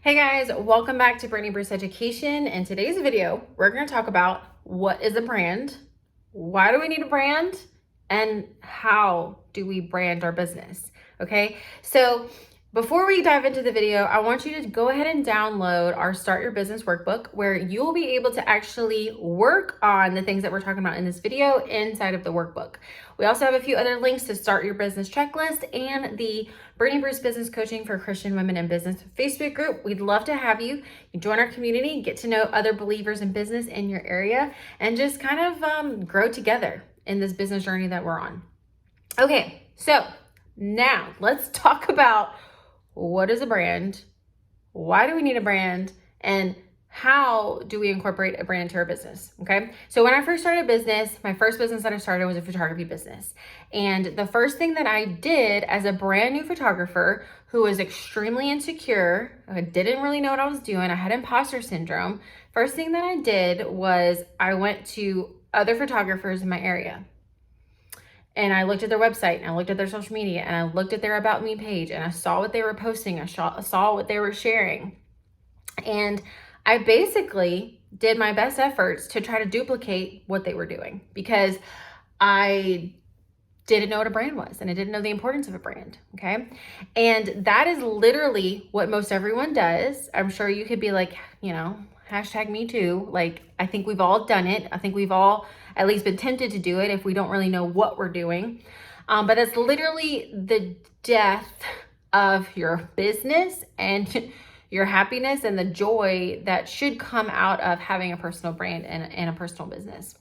Hey guys, welcome back to Brittany Bruce Education. In today's video, we're going to talk about what is a brand, why do we need a brand, and how do we brand our business. Okay, so before we dive into the video, I want you to go ahead and download our Start Your Business Workbook, where you'll be able to actually work on the things that we're talking about in this video inside of the workbook. We also have a few other links to Start Your Business Checklist and the Brittany Bruce Business Coaching for Christian Women in Business Facebook group. We'd love to have you. You join our community, get to know other believers in business in your area, and just kind of grow together in this business journey that we're on. Okay, so now let's talk about what is a brand, why do we need a brand, and how do we incorporate a brand into our business, okay? So when I first started a business, my first business that I started was a photography business. And the first thing that I did as a brand new photographer who was extremely insecure, I didn't really know what I was doing, I had imposter syndrome, first thing that I did was I went to other photographers in my area. And I looked at their website, and I looked at their social media, and I looked at their About Me page, and I saw what they were posting, I saw what they were sharing. And I basically did my best efforts to try to duplicate what they were doing, because I didn't know what a brand was, and I didn't know the importance of a brand, okay? And that is literally what most everyone does. I'm sure you could be like, hashtag me too. Like, I think we've all done it. I think we've all at least been tempted to do it if we don't really know what we're doing. But it's literally the death of your business and your happiness and the joy that should come out of having a personal brand and a personal business.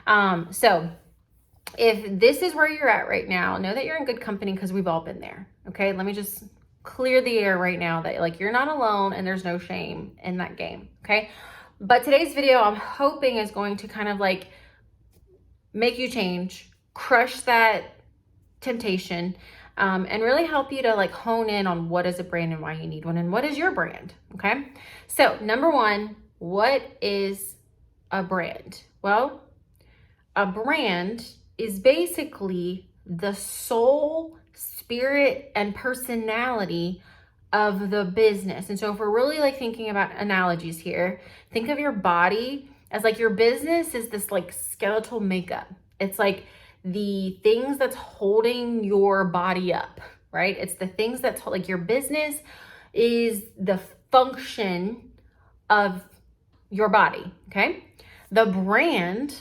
So if this is where you're at right now, know that you're in good company, because we've all been there. Okay, let me just clear the air right now that like you're not alone and there's no shame in that game. Okay, but today's video I'm hoping is going to kind of like make you change, crush that temptation, and really help you to like hone in on what is a brand and why you need one and what is your brand. Okay, so number one, what is a brand? Well, a brand is basically the soul, spirit, and personality of the business. And so if we're really like thinking about analogies here, think of your body as like your business is this like skeletal makeup. It's like the things that's holding your body up, right? It's the things that's like your business is the function of your body, okay? The brand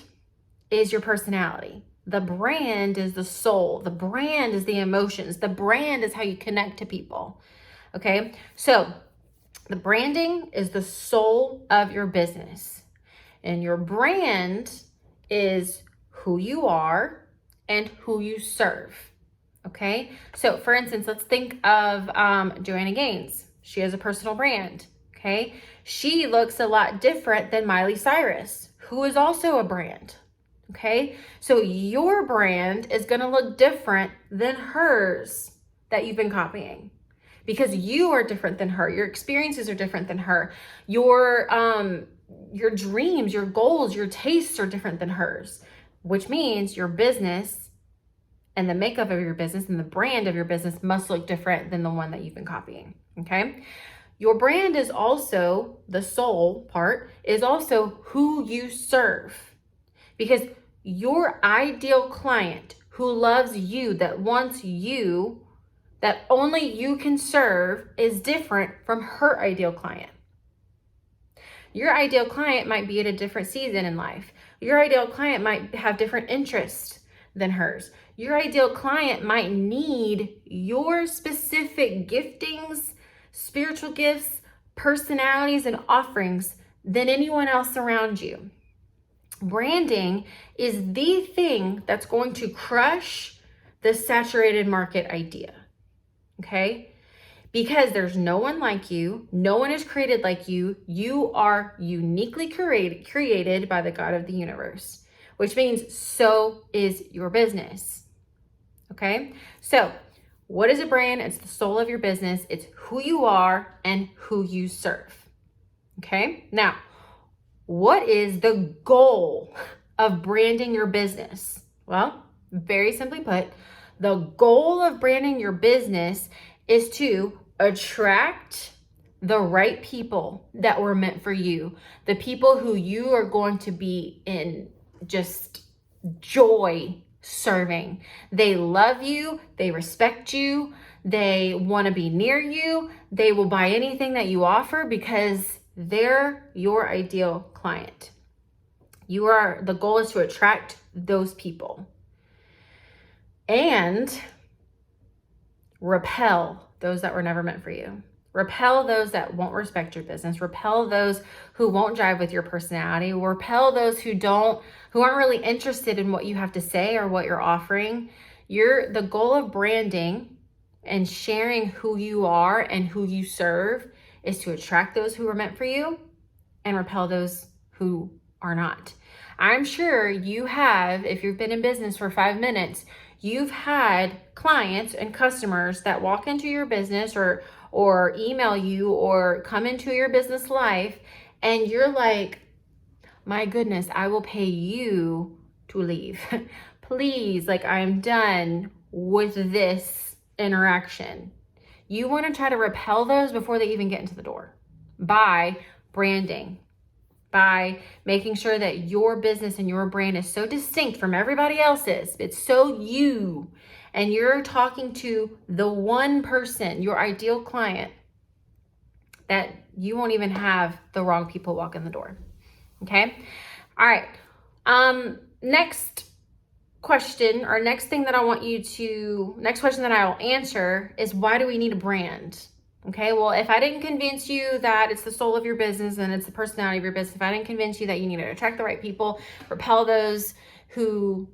is your personality. The brand is the soul. The brand is the emotions. The brand is how you connect to people, okay? So the branding is the soul of your business, and your brand is who you are and who you serve, okay? So for instance, let's think of Joanna Gaines. She has a personal brand, okay? She looks a lot different than Miley Cyrus, who is also a brand, okay? So your brand is gonna look different than hers that you've been copying, because you are different than her. Your experiences are different than her. Your dreams, your goals, your tastes are different than hers, which means your business and the makeup of your business and the brand of your business must look different than the one that you've been copying, okay? Your brand is also, the soul part, is also who you serve, because your ideal client who loves you, that wants you, that only you can serve, is different from her ideal client. Your ideal client might be at a different season in life. Your ideal client might have different interests than hers. Your ideal client might need your specific giftings, spiritual gifts, personalities, and offerings than anyone else around you. Branding is the thing that's going to crush the saturated market idea, okay? Because there's no one like you, no one is created like you. You are uniquely created by the God of the universe, which means so is your business, okay? So what is a brand? It's the soul of your business. It's who you are and who you serve, okay? Now, what is the goal of branding your business? Well, very simply put, the goal of branding your business is to attract the right people that were meant for you, the people who you are going to be in just joy serving. They love you, they respect you, they want to be near you, they will buy anything that you offer because they're your ideal client. The goal is to attract those people and repel those that were never meant for you. Repel those that won't respect your business. Repel those who won't jive with your personality. Repel those who aren't really interested in what you have to say or what you're offering. The goal of branding and sharing who you are and who you serve is to attract those who are meant for you and repel those who are not. I'm sure you have, if you've been in business for 5 minutes, you've had clients and customers that walk into your business or email you or come into your business life, and you're like, my goodness, I will pay you to leave. Please, like, I'm done with this interaction. You want to try to repel those before they even get into the door by branding, by making sure that your business and your brand is so distinct from everybody else's. It's so you, and you're talking to the one person, your ideal client, that you won't even have the wrong people walk in the door. Okay? All right. Next question next question that I will answer is, why do we need a brand? Okay, well, if I didn't convince you that it's the soul of your business and it's the personality of your business, if I didn't convince you that you need to attract the right people, repel those who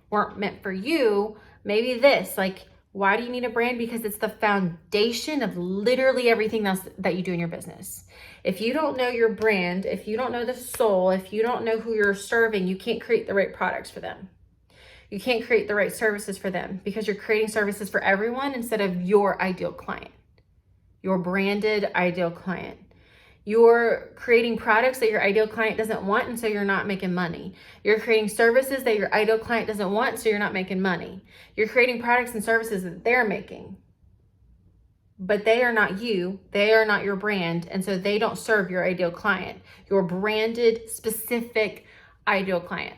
weren't meant for you, maybe this, like, why do you need a brand? Because it's the foundation of literally everything else that you do in your business. If you don't know your brand, if you don't know the soul, if you don't know who you're serving, you can't create the right products for them. You can't create the right services for them because you're creating services for everyone instead of your ideal client. Your branded ideal client. You're creating products that your ideal client doesn't want, and so you're not making money. You're creating services that your ideal client doesn't want, so you're not making money. You're creating products and services that they're making, but they are not you. They are not your brand, and so they don't serve your ideal client, your branded, specific ideal client.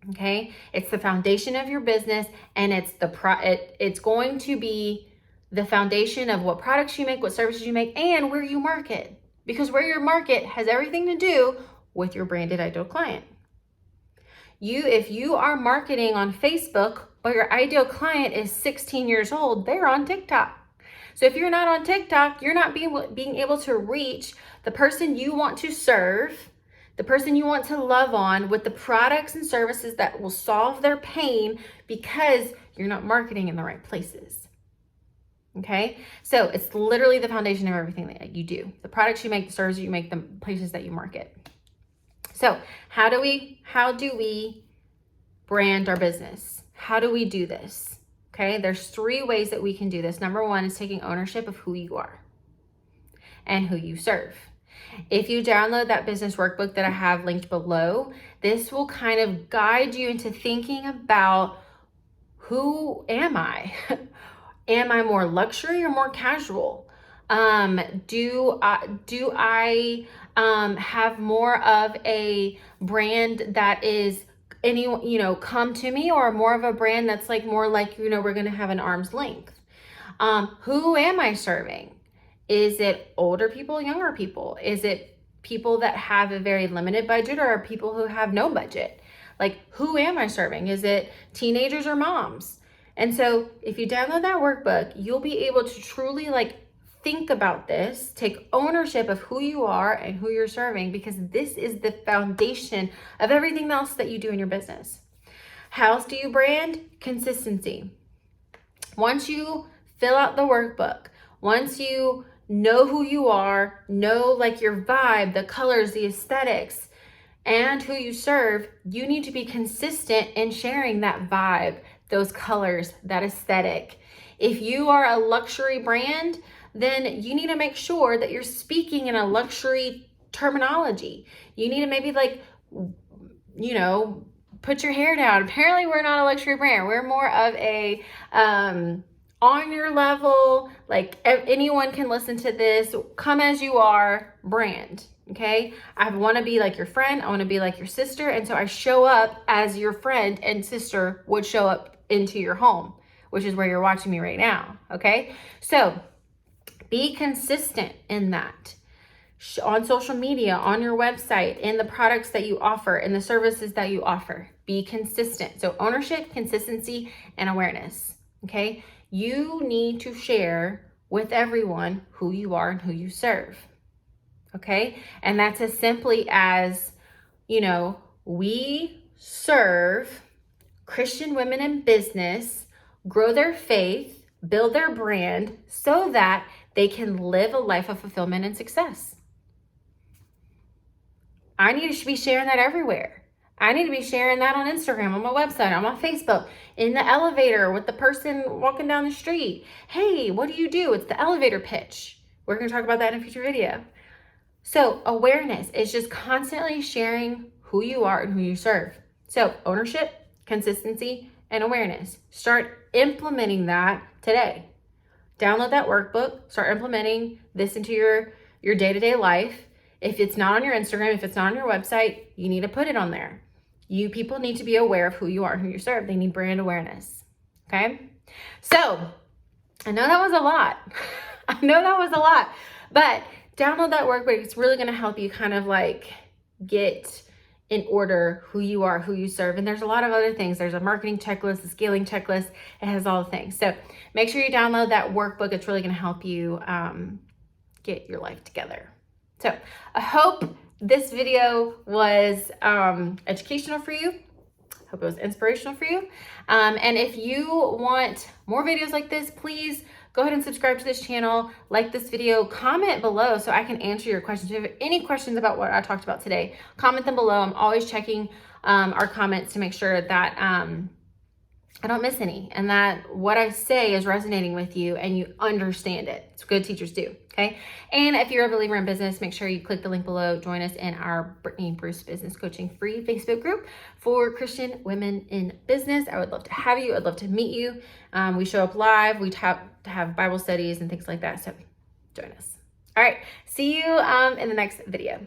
Okay? It's the foundation of your business, and it's going to be the foundation of what products you make, what services you make, and where you market. Because where you market has everything to do with your branded ideal client. If you are marketing on Facebook, but your ideal client is 16 years old, they're on TikTok. So if you're not on TikTok, you're not being able to reach the person you want to serve, the person you want to love on with the products and services that will solve their pain because you're not marketing in the right places. Okay, so it's literally the foundation of everything that you do. The products you make, the services you make, the places that you market. So how do we brand our business? How do we do this? Okay, there's 3 ways that we can do this. Number 1 is taking ownership of who you are and who you serve. If you download that business workbook that I have linked below, this will kind of guide you into thinking about, who am I? Am I more luxury or more casual? Do I have more of a brand that is come to me, or more of a brand that's like more like, we're going to have an arm's length? Who am I serving? Is it older people, younger people? Is it people that have a very limited budget, or people who have no budget? Like, who am I serving? Is it teenagers or moms? And so if you download that workbook, you'll be able to truly think about this, take ownership of who you are and who you're serving, because this is the foundation of everything else that you do in your business. How else do you brand? Consistency. Once you fill out the workbook, once you know who you are, know your vibe, the colors, the aesthetics, and who you serve, you need to be consistent in sharing that vibe, those colors, that aesthetic. If you are a luxury brand, then you need to make sure that you're speaking in a luxury terminology. You need to maybe put your hair down. Apparently we're not a luxury brand. We're more of a on your level, like anyone can listen to this. Come as you are, brand. Okay, I want to be like your friend. I want to be like your sister. And so I show up as your friend and sister would show up into your home, which is where you're watching me right now. Okay, so be consistent in that. On social media, on your website, in the products that you offer, in the services that you offer. Be consistent. So ownership, consistency, and awareness. Okay, you need to share with everyone who you are and who you serve. Okay, and that's as simply as, we serve Christian women in business, grow their faith, build their brand so that they can live a life of fulfillment and success. I need to be sharing that everywhere. I need to be sharing that on Instagram, on my website, on my Facebook, in the elevator with the person walking down the street. Hey, what do you do? It's the elevator pitch. We're going to talk about that in a future video. So awareness is just constantly sharing who you are and who you serve. So ownership, consistency, and awareness. Start implementing that today. Download that workbook. Start implementing this into your day-to-day life. If it's not on your Instagram, if it's not on your website, you need to put it on there. You people need to be aware of who you are and who you serve. They need brand awareness. Okay? So I know that was a lot. But download that workbook. It's really going to help you kind of like get in order who you are, who you serve. And there's a lot of other things. There's a marketing checklist, a scaling checklist. It has all the things. So make sure you download that workbook. It's really going to help you get your life together. So I hope this video was educational for you. Hope it was inspirational for you. And if you want more videos like this, please go ahead and subscribe to this channel, like this video, comment below so I can answer your questions. If you have any questions about what I talked about today, comment them below. I'm always checking our comments to make sure that I don't miss any and that what I say is resonating with you and you understand it. It's what good teachers do, okay? And if you're a believer in business, make sure you click the link below. Join us in our Brittany Bruce Business Coaching free Facebook group for Christian women in business. I would love to have you. I'd love to meet you. We show up live. We have Bible studies and things like that. So join us. All right. See you in the next video.